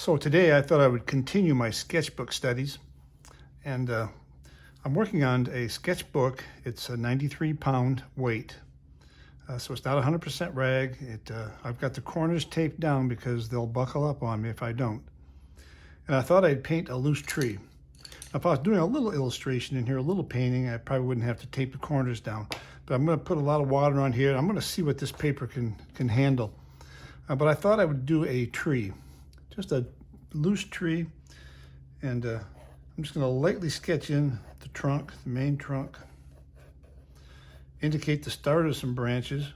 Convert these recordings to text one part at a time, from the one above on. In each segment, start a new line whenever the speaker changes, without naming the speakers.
So today I thought I would continue my sketchbook studies, and I'm working on a sketchbook. It's a 93-pound weight, so it's not 100% rag. I've got the corners taped down because they'll buckle up on me if I don't. And I thought I'd paint a loose tree. Now, if I was doing a little illustration in here, a little painting, I probably wouldn't have to tape the corners down. But I'm going to put a lot of water on here. I'm going to see what this paper can handle. But I thought I would do a tree. Just a loose tree, and I'm just going to lightly sketch in the trunk, the main trunk, indicate the start of some branches,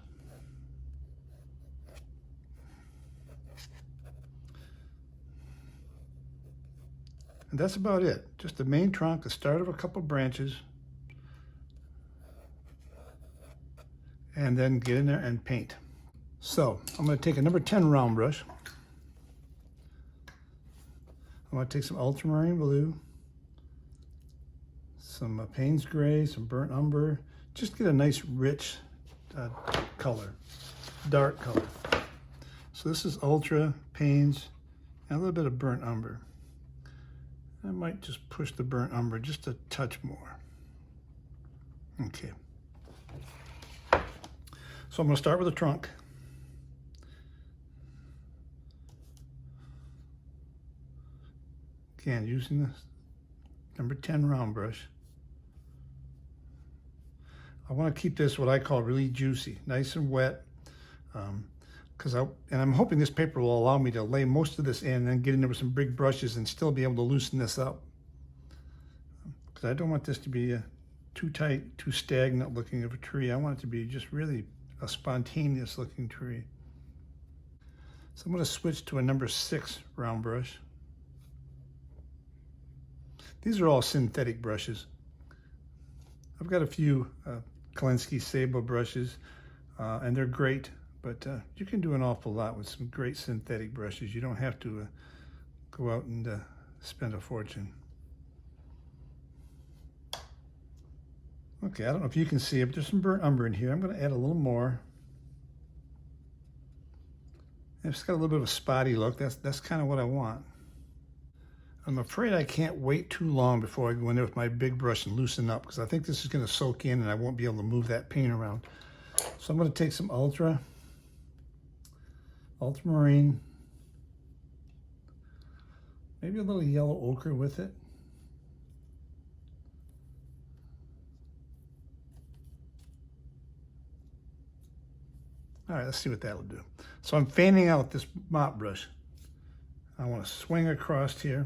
and that's about it. Just the main trunk, the start of a couple branches, and then get in there and paint. So I'm going to take a number 10 round brush. I'm going to take some ultramarine blue, some Payne's gray, some burnt umber. Just get a nice rich color, dark color. So this is ultra, Payne's, and a little bit of burnt umber. I might just push the burnt umber just a touch more. Okay. So I'm going to start with the trunk. Again, using this number 10 round brush. I want to keep this what I call really juicy, nice and wet, and I'm hoping this paper will allow me to lay most of this in and then get in there with some big brushes and still be able to loosen this up. Because I don't want this to be too tight, too stagnant looking of a tree. I want it to be just really a spontaneous looking tree. So I'm going to switch to a number 6 round brush. These are all synthetic brushes. I've got a few Kolinsky Sable brushes, and they're great, but you can do an awful lot with some great synthetic brushes. You don't have to go out and spend a fortune. Okay, I don't know if you can see it, but there's some burnt umber in here. I'm going to add a little more. And it's got a little bit of a spotty look. That's kind of what I want. I'm afraid I can't wait too long before I go in there with my big brush and loosen up, because I think this is going to soak in and I won't be able to move that paint around. So I'm going to take some ultramarine, maybe a little yellow ochre with it. All right, let's see what that'll do. So I'm fanning out this mop brush. I want to swing across here.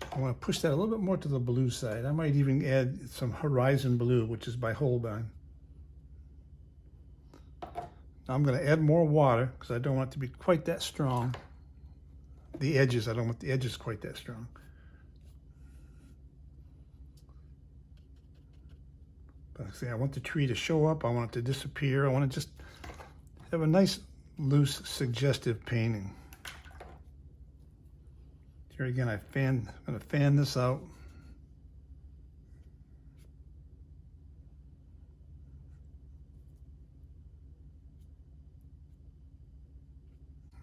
I want to push that a little bit more to the blue side. I might even add some Horizon Blue, which is by Holbein. Now I'm going to add more water because I don't want it to be quite that strong. The edges, I don't want the edges quite that strong. But see, I want the tree to show up. I want it to disappear. I want to just have a nice, loose, suggestive painting. Here again, I'm going to fan this out.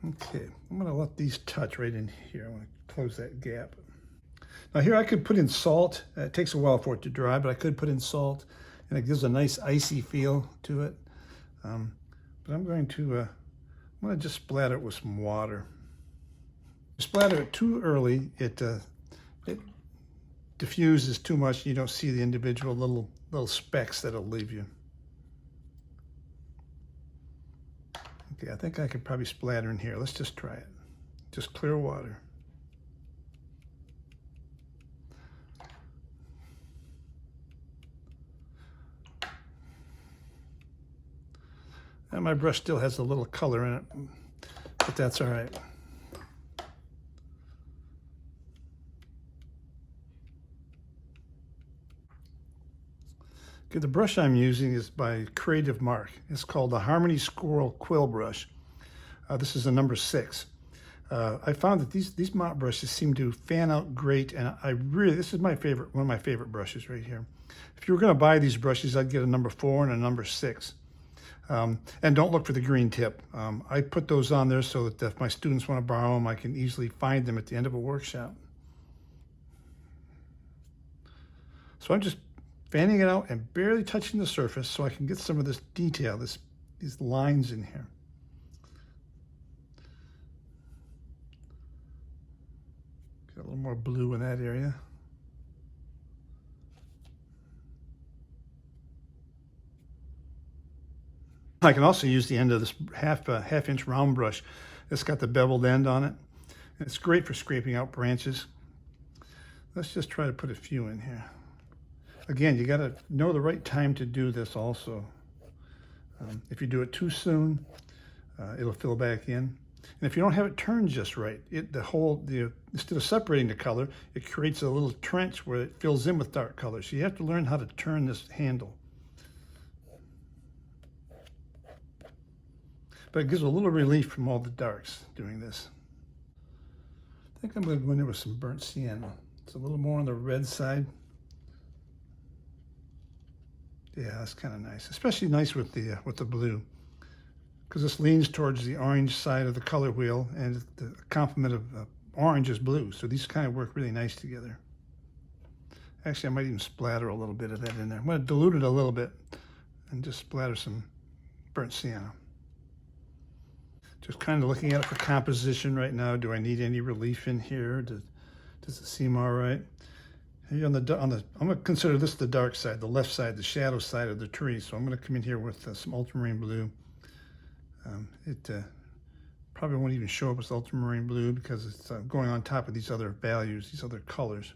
Okay, I'm going to let these touch right in here. I want to close that gap. Now here I could put in salt. It takes a while for it to dry, but I could put in salt, and it gives a nice icy feel to it. But I'm going to just splatter it with some water. Splatter it too early, it diffuses too much. You don't see the individual little specks that'll leave you. Okay, I think I could probably splatter in here. Let's just try it. Just clear water. And my brush still has a little color in it, but that's all right. Okay, the brush I'm using is by Creative Mark. It's called the Harmony Squirrel Quill Brush. This is a number 6. I found that these mop brushes seem to fan out great, and this is my favorite, one of my favorite brushes right here. If you were going to buy these brushes, I'd get a number 4 and a number 6. And don't look for the green tip. I put those on there so that if my students want to borrow them, I can easily find them at the end of a workshop. So I'm just fanning it out and barely touching the surface so I can get some of this detail, these lines in here. Get a little more blue in that area. I can also use the end of this half-inch round brush. It's got the beveled end on it. And it's great for scraping out branches. Let's just try to put a few in here. Again, you got to know the right time to do this also. If you do it too soon, it'll fill back in. And if you don't have it turned just right, instead of separating the color, it creates a little trench where it fills in with dark color. So you have to learn how to turn this handle. But it gives a little relief from all the darks doing this. I think I'm going to go in there with some burnt sienna. It's a little more on the red side. Yeah, that's kind of nice, especially nice with the blue, because this leans towards the orange side of the color wheel, and the complement of orange is blue, so these kind of work really nice together. Actually, I might even splatter a little bit of that in there. I'm going to dilute it a little bit and just splatter some burnt sienna. Just kind of looking at it for composition right now. Do I need any relief in here? Does it seem all right? Here I'm going to consider this the dark side, the left side, the shadow side of the tree. So I'm going to come in here with some ultramarine blue. It probably won't even show up as ultramarine blue because it's going on top of these other values, these other colors.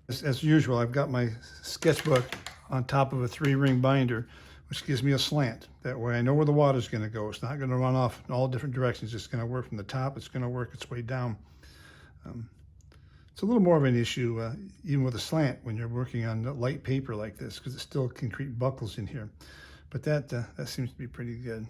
As usual, I've got my sketchbook on top of a 3-ring binder, which gives me a slant. That way I know where the water's going to go. It's not going to run off in all different directions. It's going to work from the top. It's going to work its way down. It's a little more of an issue, even with a slant, when you're working on light paper like this, because it still can create buckles in here. But that seems to be pretty good.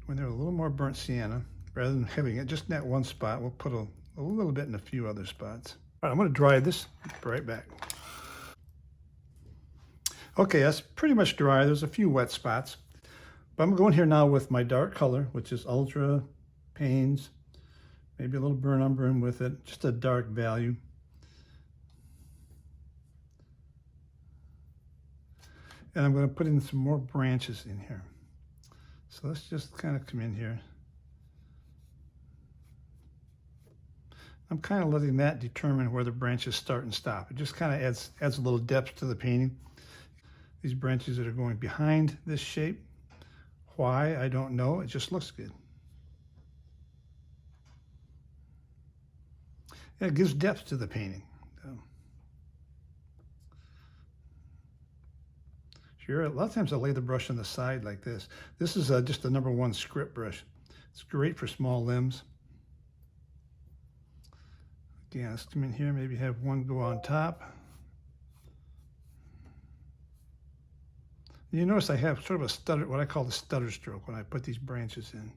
When there's a little more burnt sienna, rather than having it just in that one spot, we'll put a little bit in a few other spots. All right, I'm going to dry this. Be right back. Okay, that's pretty much dry. There's a few wet spots. But I'm going here now with my dark color, which is Ultra Pains. Maybe a little burnt umber in with it, just a dark value. And I'm going to put in some more branches in here. So let's just kind of come in here. I'm kind of letting that determine where the branches start and stop. It just kind of adds a little depth to the painting. These branches that are going behind this shape, why, I don't know. It just looks good. And it gives depth to the painting. Sure, a lot of times I lay the brush on the side like this. This is just the #1 script brush. It's great for small limbs. Again, let's come in here, maybe have one go on top. You notice I have sort of a stutter, what I call the stutter stroke, when I put these branches in.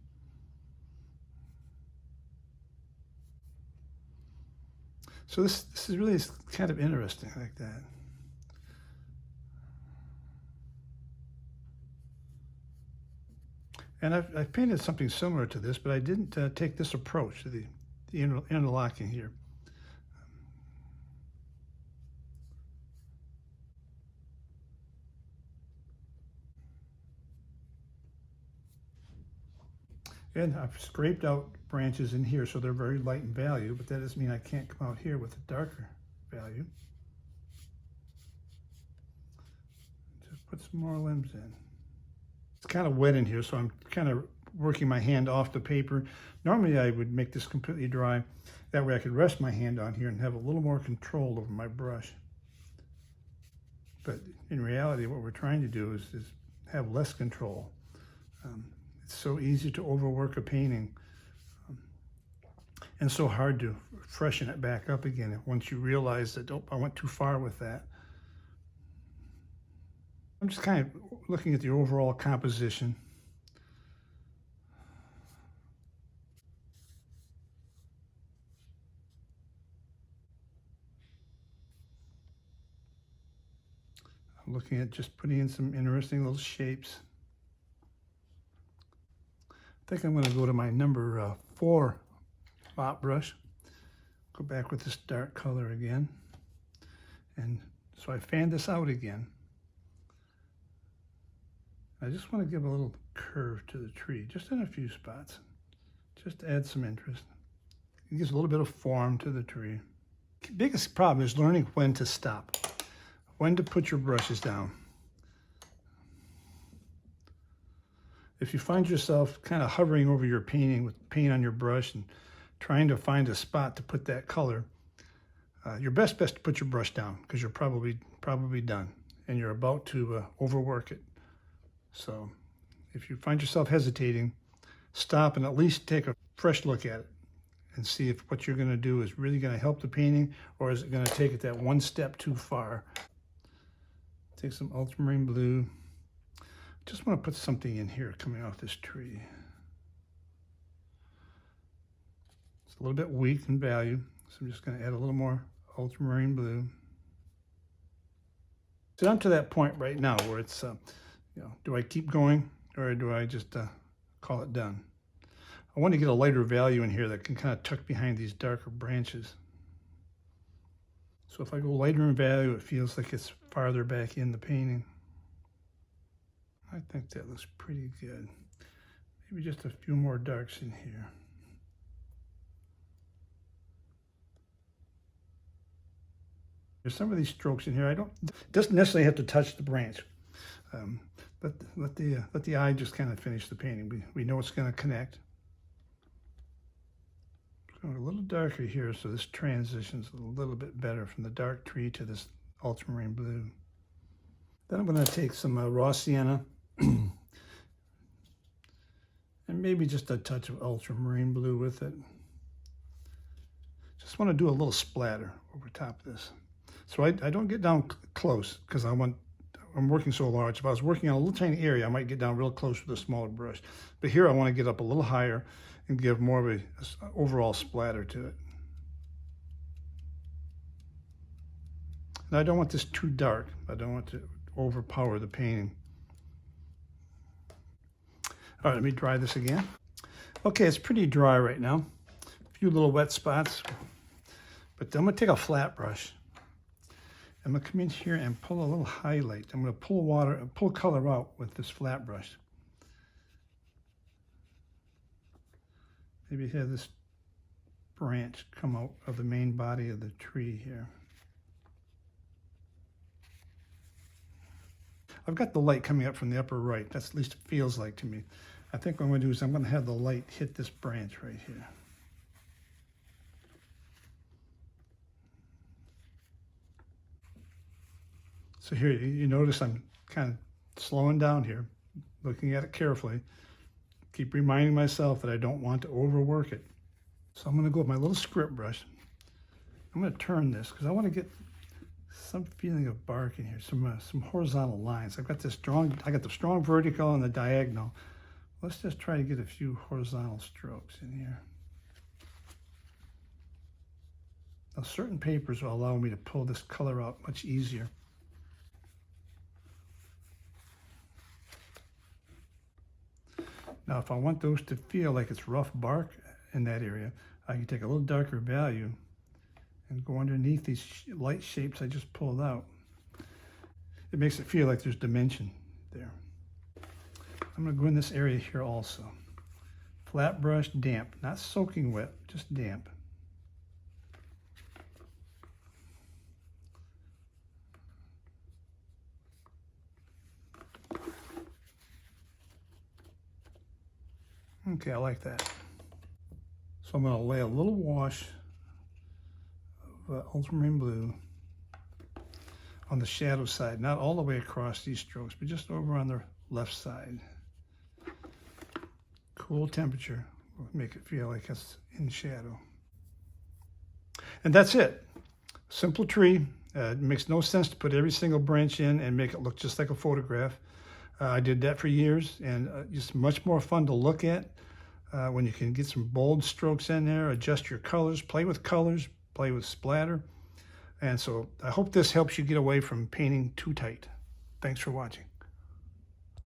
So this is really kind of interesting like that. And I've painted something similar to this, but I didn't take this approach to the interlocking here. And I've scraped out branches in here, so they're very light in value, but that doesn't mean I can't come out here with a darker value. Just put some more limbs in. It's kind of wet in here, so I'm kind of working my hand off the paper. Normally I would make this completely dry. That way I could rest my hand on here and have a little more control over my brush. But in reality, what we're trying to do is have less control. It's so easy to overwork a painting and so hard to freshen it back up again once you realize that, oh, I went too far with that. I'm just kind of looking at the overall composition. I'm looking at just putting in some interesting little shapes. think I'm going to go to my number 4 mop brush. Go back with this dark color again. And so I fan this out again. I just want to give a little curve to the tree, just in a few spots, just to add some interest. It gives a little bit of form to the tree. The biggest problem is learning when to stop, when to put your brushes down. If you find yourself kind of hovering over your painting with paint on your brush and trying to find a spot to put that color, your best to put your brush down, because you're probably done and you're about to overwork it. So if you find yourself hesitating, stop and at least take a fresh look at it and see if what you're going to do is really going to help the painting, or is it going to take it that one step too far. Take some ultramarine blue. Just want to put something in here coming off this tree. It's a little bit weak in value, so I'm just going to add a little more ultramarine blue. So I'm to that point right now where it's, do I keep going or do I just call it done? I want to get a lighter value in here that can kind of tuck behind these darker branches. So if I go lighter in value, it feels like it's farther back in the painting. I think that looks pretty good. Maybe just a few more darks in here. There's some of these strokes in here. It doesn't necessarily have to touch the branch. Let the eye just kind of finish the painting. We know it's going to connect. Going a little darker here, so this transitions a little bit better from the dark tree to this ultramarine blue. Then I'm going to take some raw sienna and maybe just a touch of ultramarine blue with it. Just want to do a little splatter over top of this. So I don't get down close because I'm working so large. If I was working on a little tiny area, I might get down real close with a smaller brush. But here I want to get up a little higher and give more of an overall splatter to it. And I don't want this too dark. I don't want to overpower the painting. All right, let me dry this again. Okay, it's pretty dry right now. A few little wet spots. But then I'm going to take a flat brush. I'm going to come in here and pull a little highlight. I'm going to pull color out with this flat brush. Maybe have this branch come out of the main body of the tree here. I've got the light coming up from the upper right. That's at least it feels like to me. I think what I'm going to do is I'm going to have the light hit this branch right here. So here, you notice I'm kind of slowing down here, looking at it carefully. Keep reminding myself that I don't want to overwork it. So I'm going to go with my little script brush. I'm going to turn this because I want to get some feeling of bark in here, some horizontal lines. I got the strong vertical and the diagonal. Let's just try to get a few horizontal strokes in here. Now, certain papers will allow me to pull this color out much easier. Now, if I want those to feel like it's rough bark in that area, I can take a little darker value and go underneath these light shapes I just pulled out. It makes it feel like there's dimension there. I'm going to go in this area here also. Flat brush, damp, not soaking wet, just damp. Okay, I like that. So I'm going to lay a little wash of ultramarine blue on the shadow side, not all the way across these strokes, but just over on the left side. Cool temperature will make it feel like it's in shadow. And that's it. Simple tree. It makes no sense to put every single branch in and make it look just like a photograph. I did that for years, and just much more fun to look at when you can get some bold strokes in there, adjust your colors, play with splatter. And so I hope this helps you get away from painting too tight. Thanks for watching.